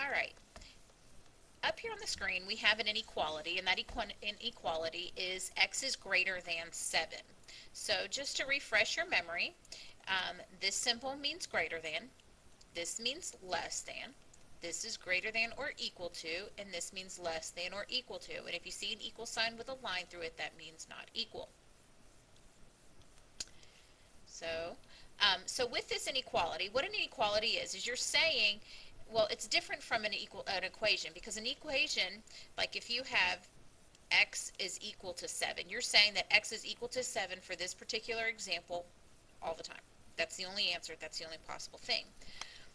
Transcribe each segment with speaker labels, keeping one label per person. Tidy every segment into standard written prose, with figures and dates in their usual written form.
Speaker 1: All right. Up here on the screen we have an inequality, and that inequality is x is greater than 7. So just to refresh your memory, this symbol means greater than, this means less than, this is greater than or equal to, and this means less than or equal to. And if you see an equal sign with a line through it, that means not equal. So with this inequality, what an inequality is you're saying, well, it's different from an equation, because an equation, like if you have x is equal to 7, you're saying that x is equal to 7 for this particular example all the time. That's the only answer. That's the only possible thing.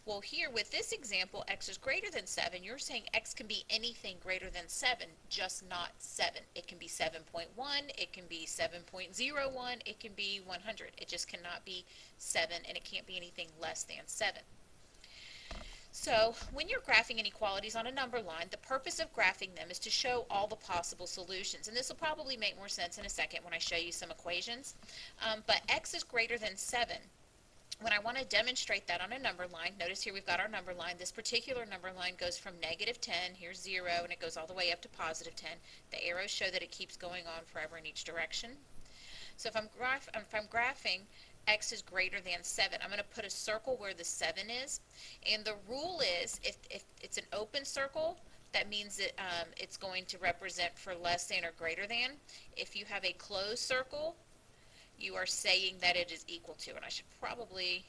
Speaker 1: Well, here with this example, x is greater than 7, you're saying x can be anything greater than 7, just not 7. It can be 7.1, it can be 7.01, it can be 100. It just cannot be 7, and it can't be anything less than 7. So when you're graphing inequalities on a number line, the purpose of graphing them is to show all the possible solutions. And this will probably make more sense in a second when I show you some equations. But x is greater than 7. When I want to demonstrate that on a number line, notice here we've got our number line. This particular number line goes from -10, here's 0, and it goes all the way up to +10. The arrows show that it keeps going on forever in each direction. So if I'm graphing x is greater than 7, I'm going to put a circle where the 7 is. And the rule is, if it's an open circle, that means that it's going to represent for less than or greater than. If you have a closed circle, you are saying that it is equal to. And I should probably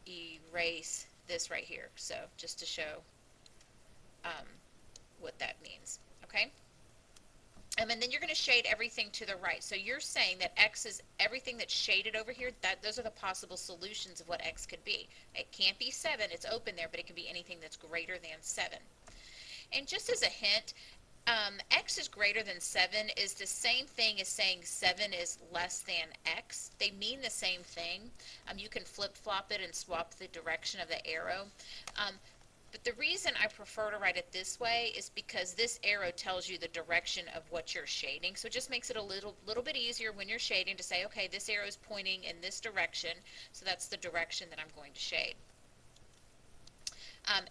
Speaker 1: erase this right here, so just to show what that means. Okay? And then you're going to shade everything to the right. So you're saying that x is everything that's shaded over here. Those are the possible solutions of what x could be. It can't be 7. It's open there, but it can be anything that's greater than 7. And just as a hint, x is greater than 7 is the same thing as saying 7 is less than x. They mean the same thing. You can flip-flop it and swap the direction of the arrow. But the reason I prefer to write it this way is because this arrow tells you the direction of what you're shading. So it just makes it a little bit easier when you're shading to say, okay, this arrow is pointing in this direction, so that's the direction that I'm going to shade.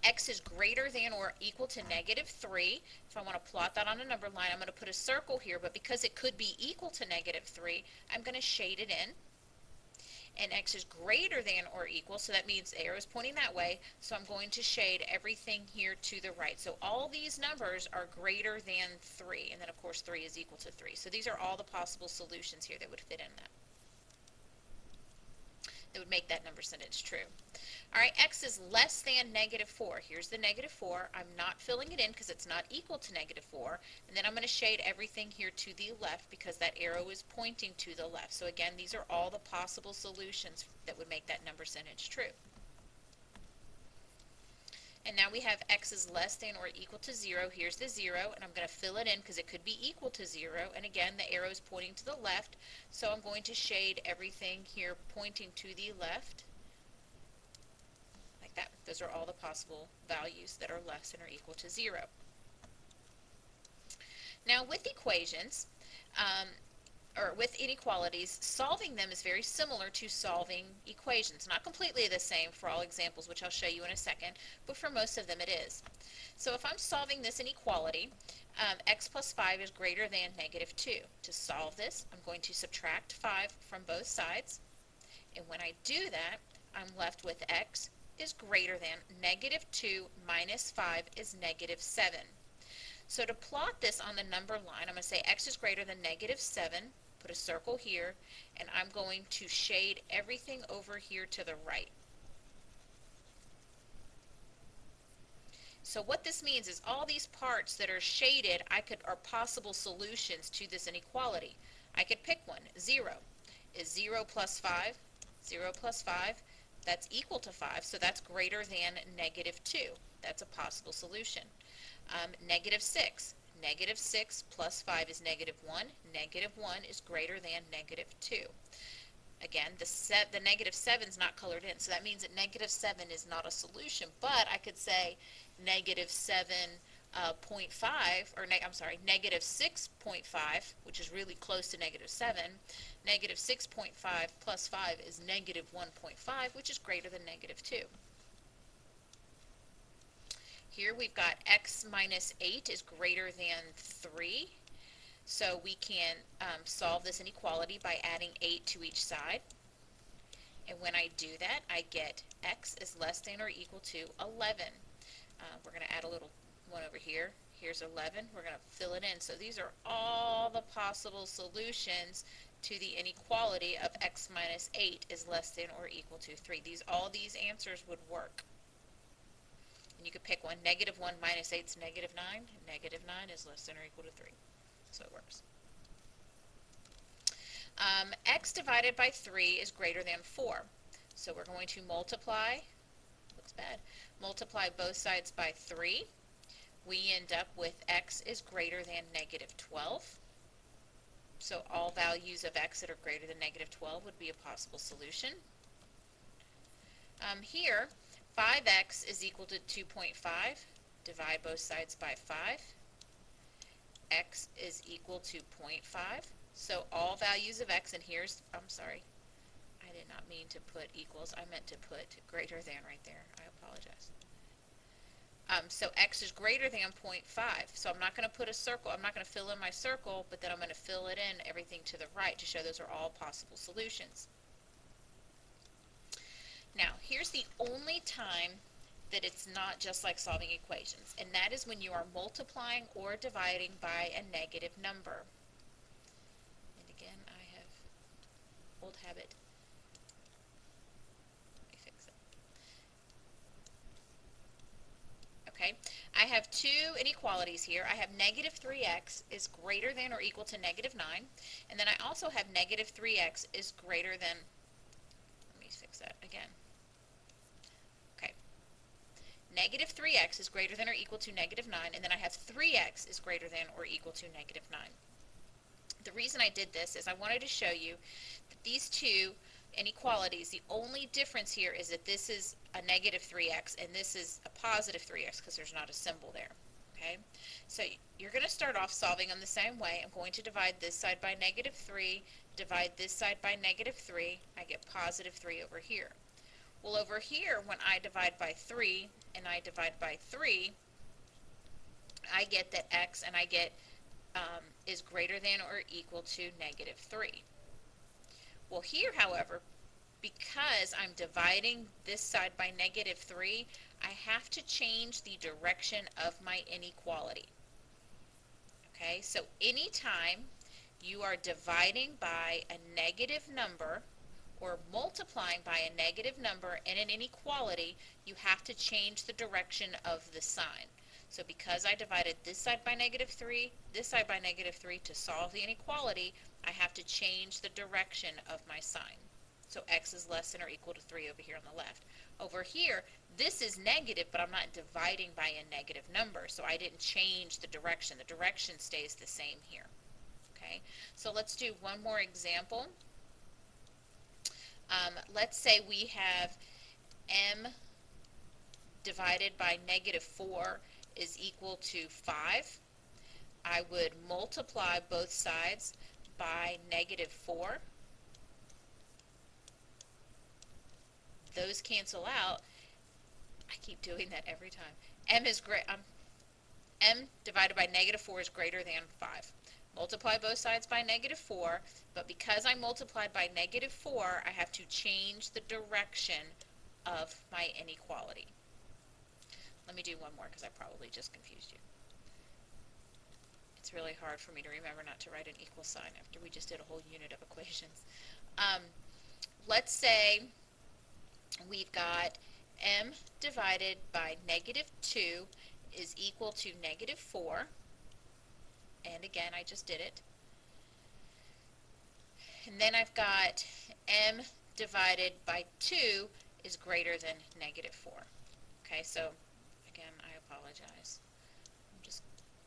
Speaker 1: X is greater than or equal to -3. If I want to plot that on a number line, I'm going to put a circle here, but because it could be equal to -3, I'm going to shade it in. And x is greater than or equal, so that means the arrow is pointing that way, so I'm going to shade everything here to the right. So all these numbers are greater than 3, and then of course 3 is equal to 3. So these are all the possible solutions here that would fit in that. That would make that number percentage true. All right, x is less than -4. Here's the -4. I'm not filling it in because it's not equal to -4. And then I'm going to shade everything here to the left because that arrow is pointing to the left. So again, these are all the possible solutions that would make that number percentage true. And now we have x is less than or equal to 0. Here's the 0, and I'm going to fill it in because it could be equal to 0. And again, the arrow is pointing to the left, so I'm going to shade everything here pointing to the left. Like that. Those are all the possible values that are less than or equal to 0. Now with equations, or with inequalities, solving them is very similar to solving equations. Not completely the same for all examples, which I'll show you in a second, but for most of them it is. So if I'm solving this inequality, x plus 5 is greater than -2. To solve this, I'm going to subtract 5 from both sides, and when I do that, I'm left with x is greater than -2 minus 5 is -7. So to plot this on the number line, I'm going to say x is greater than -7, put a circle here, and I'm going to shade everything over here to the right. So what this means is all these parts that are shaded are possible solutions to this inequality. I could pick one. 0. Is 0 plus 5? 0 plus 5, that's equal to 5, so that's greater than -2. That's a possible solution. -6. -6 plus 5 is -1. -1 is greater than -2. Again, the -7 is not colored in, so that means that -7 is not a solution. But I could say -7.5, or I'm sorry, -6.5, which is really close to -7. -6.5 plus 5 is -1.5, which is greater than -2. Here we've got x minus 8 is greater than 3. So we can solve this inequality by adding 8 to each side. And when I do that, I get x is less than or equal to 11. We're going to add a little one over here. Here's 11. We're going to fill it in. So these are all the possible solutions to the inequality of x minus 8 is less than or equal to 3. All these answers would work. And you could pick one. Negative 1 minus 8 is negative 9. Negative 9 is less than or equal to 3. So it works. X divided by 3 is greater than 4. So we're going to multiply, looks bad, multiply both sides by 3. We end up with x is greater than negative 12. So all values of x that are greater than negative 12 would be a possible solution. Here, 5x is equal to 2.5. Divide both sides by 5. X is equal to 0.5. So all values of x, and here's, I'm sorry, I did not mean to put equals. I meant to put greater than right there. I apologize. So x is greater than 0.5. So I'm not going to put a circle. I'm not going to fill in my circle, but then I'm going to fill it in everything to the right to show those are all possible solutions. Now, here's the only time that it's not just like solving equations, and that is when you are multiplying or dividing by a negative number. And again, I have old habit. Let me fix it. Okay, I have two inequalities here. I have negative 3x is greater than or equal to negative 9, and then I also have negative 3x is greater than, let me fix that again. Okay, negative 3x is greater than or equal to negative 9, and then I have 3x is greater than or equal to negative 9. The reason I did this is I wanted to show you that these two inequalities, the only difference here is that this is a negative 3x and this is a positive 3x because there's not a symbol there. Okay, so you're going to start off solving them the same way. I'm going to divide this side by negative 3, divide this side by negative 3. I get positive 3 over here. Well, over here, when I divide by 3 and I divide by 3, I get that x and I get is greater than or equal to negative 3. Well, here, however, because I'm dividing this side by negative 3, I have to change the direction of my inequality. Okay, so anytime you are dividing by a negative number or multiplying by a negative number in an inequality, you have to change the direction of the sign. So because I divided this side by negative 3, this side by negative 3 to solve the inequality, I have to change the direction of my sign. So x is less than or equal to 3 over here on the left. Over here, this is negative, but I'm not dividing by a negative number, so I didn't change the direction. The direction stays the same here. Okay, so let's do one more example. Let's say we have m divided by negative 4 is equal to 5. I would multiply both sides by negative 4. Those cancel out. I keep doing that every time. M divided by negative 4 is greater than 5. Multiply both sides by negative 4, but because I multiplied by negative 4, I have to change the direction of my inequality. Let me do one more because I probably just confused you. It's really hard for me to remember not to write an equal sign after we just did a whole unit of equations. Let's say we've got m divided by negative 2 is equal to negative 4. And again, I just did it. And then I've got m divided by 2 is greater than negative 4. Okay, so again, I apologize.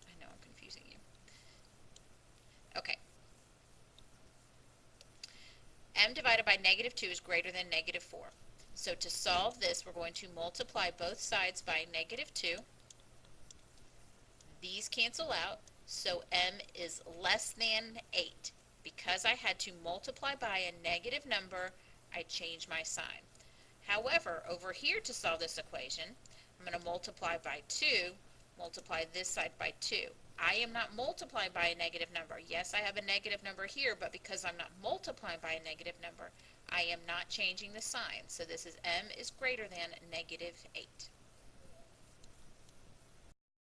Speaker 1: I know I'm confusing you. Okay. M divided by negative 2 is greater than negative 4. So to solve this, we're going to multiply both sides by negative 2. These cancel out, so m is less than 8. Because I had to multiply by a negative number, I changed my sign. However, over here to solve this equation, I'm going to multiply by 2, multiply this side by 2. I am not multiplying by a negative number. Yes, I have a negative number here, but because I'm not multiplying by a negative number, I am not changing the sign. So this is m is greater than negative 8.